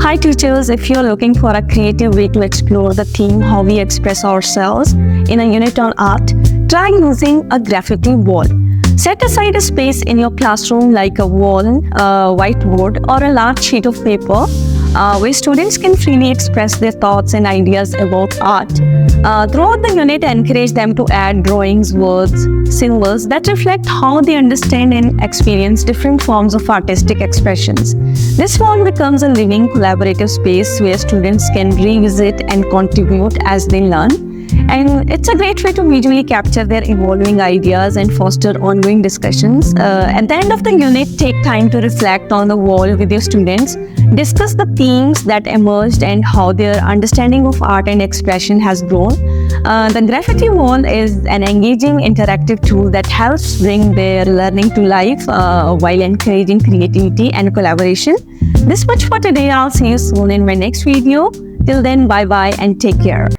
Hi teachers, if you're looking for a creative way to explore the theme how we express ourselves in a unit on art, try using a graffiti wall. Set aside a space in your classroom like a wall, a whiteboard or a large sheet of paper where students can freely express their thoughts and ideas about art. Throughout the unit, encourage them to add drawings, words, symbols that reflect how they understand and experience different forms of artistic expressions. This wall becomes a living, collaborative space where students can revisit and contribute as they learn. And it's a great way to visually capture their evolving ideas and foster ongoing discussions. At the end of the unit, take time to reflect on the wall with your students. Discuss the themes that emerged and how their understanding of art and expression has grown. The graffiti wall is an engaging interactive tool that helps bring their learning to life while encouraging creativity and collaboration. This much for today. I'll see you soon in my next video. Till then, bye-bye and take care.